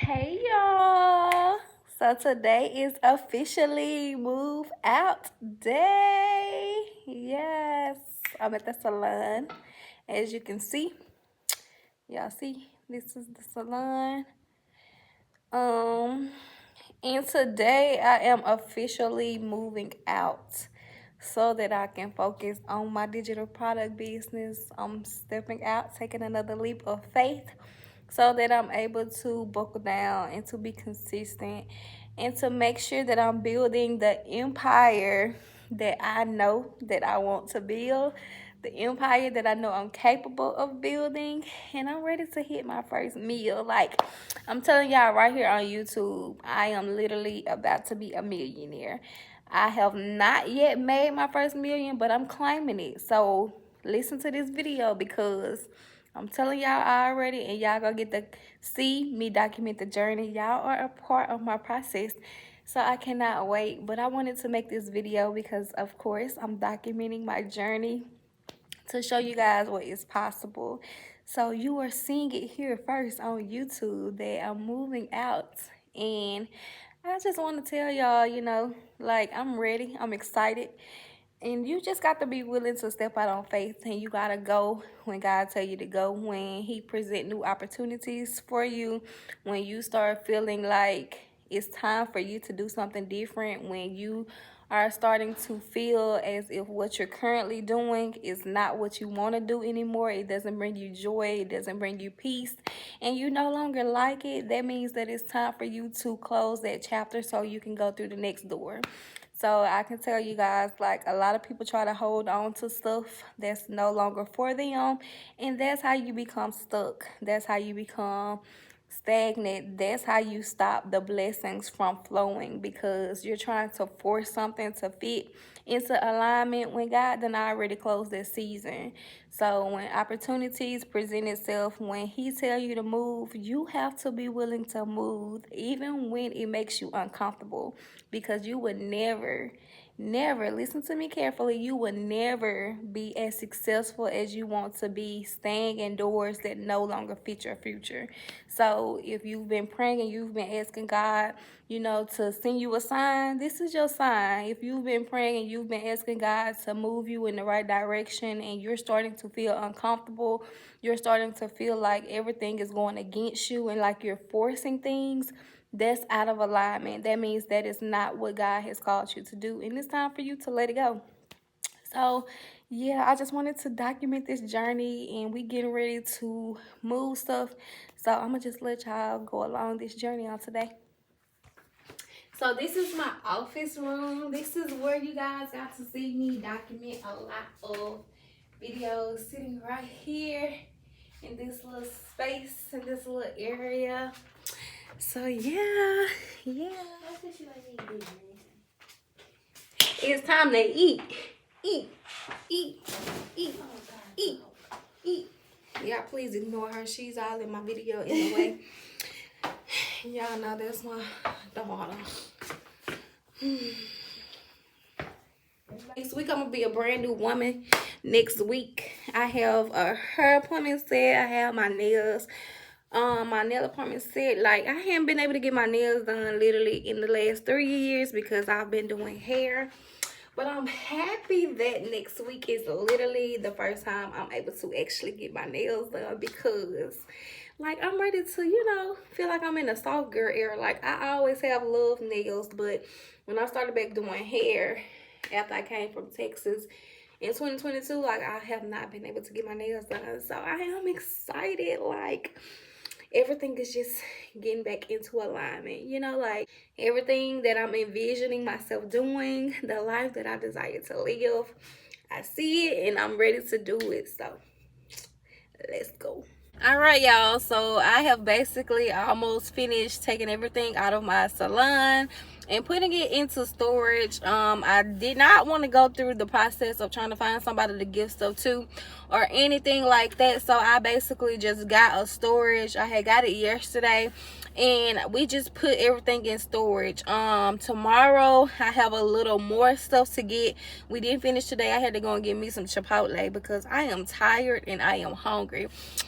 Hey y'all, so today is officially move out day. Yes, I'm at the salon. As you can see, y'all see, this is the salon. Um, and today I am officially moving out so that I can focus on my digital product business. I'm stepping out, taking another leap of faith so that I'm able to buckle down and to be consistent and to make sure that I'm building the empire that I know that I want to build, the empire that I know I'm capable of building, and I'm ready to hit my first meal. Like, I'm telling y'all right here on YouTube, I am literally about to be a millionaire. I have not yet made my first million, but I'm claiming it. So listen to this video because I'm telling y'all already, and y'all gonna get to see me document the journey. Y'all are a part of my process, so I cannot wait. But I wanted to make this video because, of course, I'm documenting my journey to show you guys what is possible. So you are seeing it here first on YouTube that I'm moving out, and I just want to tell y'all, like, I'm ready, I'm excited. And you just got to be willing to step out on faith, and you got to go when God tell you to go, when he present new opportunities for you, when you start feeling like it's time for you to do something different, when you are starting to feel as if what you're currently doing is not what you want to do anymore. It doesn't bring you joy, it doesn't bring you peace, and you no longer like it. That means that it's time for you to close that chapter so you can go through the next door. So I can tell you guys, like, a lot of people try to hold on to stuff that's no longer for them, and that's how you become stuck. That's how you become stagnant. That's how you stop the blessings from flowing, because you're trying to force something to fit into alignment when God done already closed that season. So when opportunities present itself, when he tell you to move, you have to be willing to move, even when it makes you uncomfortable, because you would never, listen to me carefully, you would never be as successful as you want to be staying in doors that no longer fit your future. So if you've been praying and you've been asking God, to send you a sign, this is your sign. If you've been praying and you've been asking God to move you in the right direction, and you're starting to feel uncomfortable, you're starting to feel like everything is going against you and like you're forcing things, that's out of alignment. That means that is not what God has called you to do, and it's time for you to let it go. So yeah, I just wanted to document this journey, and we getting ready to move stuff. So I'm gonna just let y'all go along this journey on today. So this is my office room. This is where you guys got to see me document a lot of videos, sitting right here in this little space, in this little area. So yeah. It's time to eat. Eat. Y'all please ignore her. She's all in my video anyway. Y'all know that's my daughter. Next week I'm gonna be a brand new woman. Next week I have a hair appointment set. I have my nails. My nail appointment set. Like, I haven't been able to get my nails done literally in the last 3 years because I've been doing hair. But I'm happy that next week is literally the first time I'm able to actually get my nails done, because like, I'm ready to, feel like I'm in a soft girl era. Like, I always have loved nails, but when I started back doing hair after I came from Texas in 2022, like, I have not been able to get my nails done. So I am excited. Like, everything is just getting back into alignment, like everything that I'm envisioning myself doing, the life that I desire to live, I see it and I'm ready to do it. So let's go. All right, y'all, so I have basically almost finished taking everything out of my salon and putting it into storage. I did not want to go through the process of trying to find somebody to give stuff to or anything like that, so I basically just got a storage. I had got it yesterday and we just put everything in storage. Tomorrow I have a little more stuff to get. We didn't finish today. I had to go and get me some Chipotle because I am tired and I am hungry.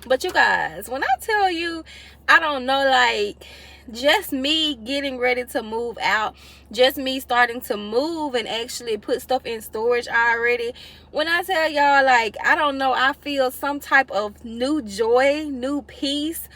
But you guys, when I tell you, I don't know, like, just me getting ready to move out, just me starting to move and actually put stuff in storage already. When I tell y'all, like, I don't know, I feel some type of new joy, new peace.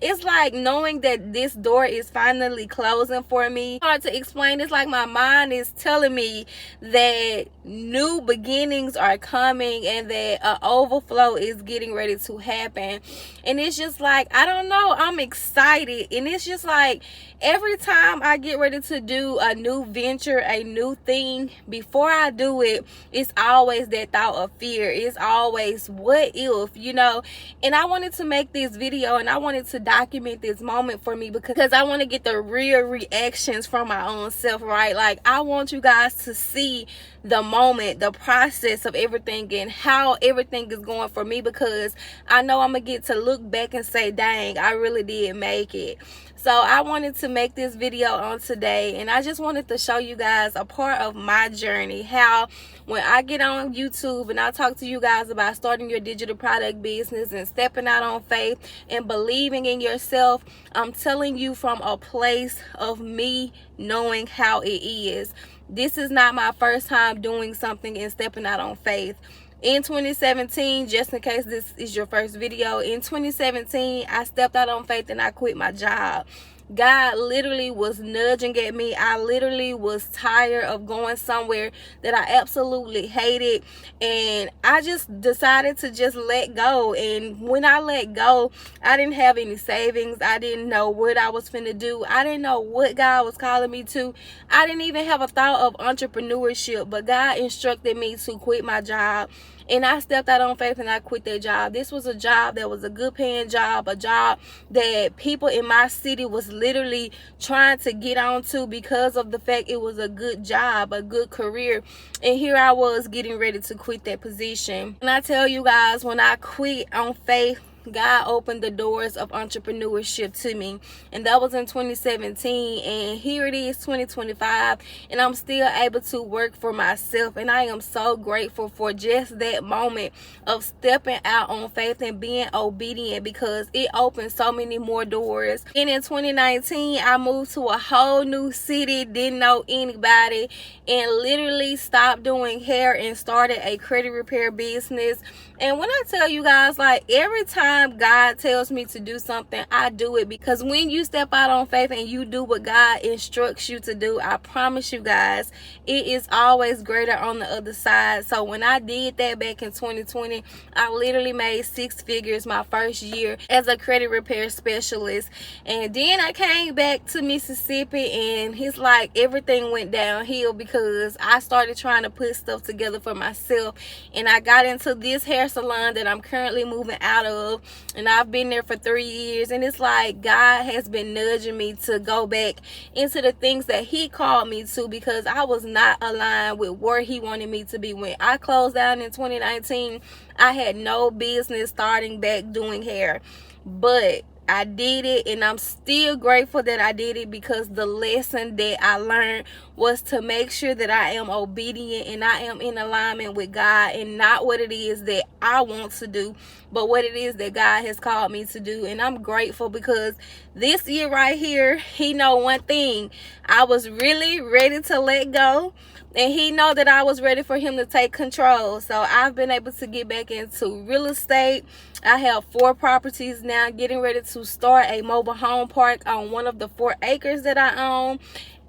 It's like knowing that this door is finally closing for me. Hard to explain. It's like my mind is telling me that new beginnings are coming and that an overflow is getting ready to happen. And it's just like, I don't know, I'm excited. And it's just like every time I get ready to do a new venture, a new thing, before I do it, it's always that thought of fear. It's always, what if, you know? And I wanted to make this video and I wanted to document this moment for me because I want to get the real reactions from my own self, right? Like, I want you guys to see the moment, the process of everything and how everything is going for me, because I know I'm gonna get to look back and say, dang, I really did make it. So I wanted to make this video on today, and I just wanted to show you guys a part of my journey, how when I get on YouTube and I talk to you guys about starting your digital product business and stepping out on faith and believing in yourself, I'm telling you from a place of me knowing how it is. This is not my first time doing something and stepping out on faith. In 2017, just in case this is your first video, in 2017, I stepped out on faith and I quit my job. God literally was nudging at me. I literally was tired of going somewhere that I absolutely hated, and I just decided to just let go. And when I let go, I didn't have any savings. I didn't know what I was finna do. I didn't know what God was calling me to. I didn't even have a thought of entrepreneurship, but God instructed me to quit my job. And I stepped out on faith and I quit that job. This was a job that was a good paying job, a job that people in my city was literally trying to get onto because of the fact it was a good job, a good career. And here I was getting ready to quit that position. And I tell you guys, when I quit on faith, God opened the doors of entrepreneurship to me, and that was in 2017, and here it is 2025, and I'm still able to work for myself. And I am so grateful for just that moment of stepping out on faith and being obedient, because it opened so many more doors. And in 2019, I moved to a whole new city, didn't know anybody, and literally stopped doing hair and started a credit repair business. And when I tell you guys, like, every time God tells me to do something, I do it, because when you step out on faith and you do what God instructs you to do, I promise you guys, it is always greater on the other side. So when I did that back in 2020, I literally made 6 figures my first year as a credit repair specialist. And then I came back to Mississippi, and it's like everything went downhill because I started trying to put stuff together for myself, and I got into this hair salon that I'm currently moving out of, and I've been there for 3 years. And it's like God has been nudging me to go back into the things that he called me to, because I was not aligned with where he wanted me to be. When I closed down in 2019, I had no business starting back doing hair, but I did it, and I'm still grateful that I did it, because the lesson that I learned was to make sure that I am obedient and I am in alignment with God, and not what it is that I want to do, but what it is that God has called me to do. And I'm grateful because this year right here, he know one thing: I was really ready to let go, and he know that I was ready for him to take control. So I've been able to get back into real estate. I have 4 properties now, getting ready to start a mobile home park on one of the 4 acres that I own.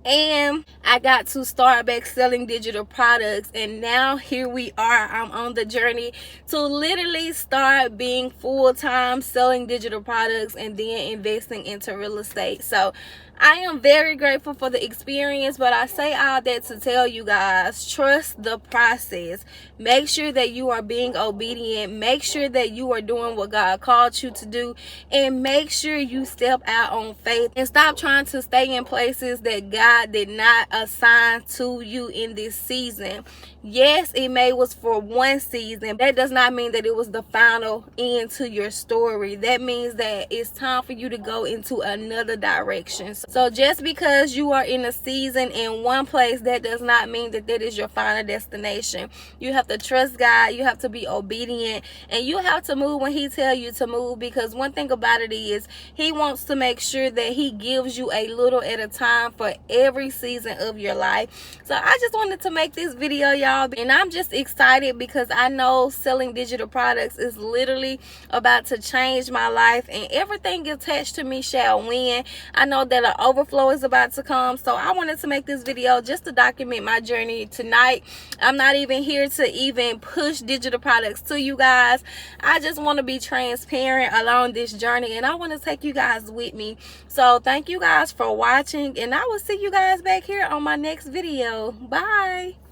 And I got to start back selling digital products, and now here we are. I'm on the journey to literally start being full-time selling digital products and then investing into real estate. So I am very grateful for the experience, but I say all that to tell you guys, trust the process. Make sure that you are being obedient. Make sure that you are doing what God called you to do, and make sure you step out on faith and stop trying to stay in places that God God did not assign to you in this season. Yes, it may was for one season. That does not mean that it was the final end to your story. That means that it's time for you to go into another direction. So just because you are in a season in one place, that does not mean that that is your final destination. You have to trust God. You have to be obedient, and you have to move when he tell you to move, because one thing about it is he wants to make sure that he gives you a little at a time for every season of your life. So I just wanted to make this video, y'all, and I'm just excited because I know selling digital products is literally about to change my life, and everything attached to me shall win. I know that an overflow is about to come, so I wanted to make this video just to document my journey tonight. I'm not even here to even push digital products to you guys. I just want to be transparent along this journey, and I want to take you guys with me. So thank you guys for watching, and I will see you guys back here on my next video. Bye.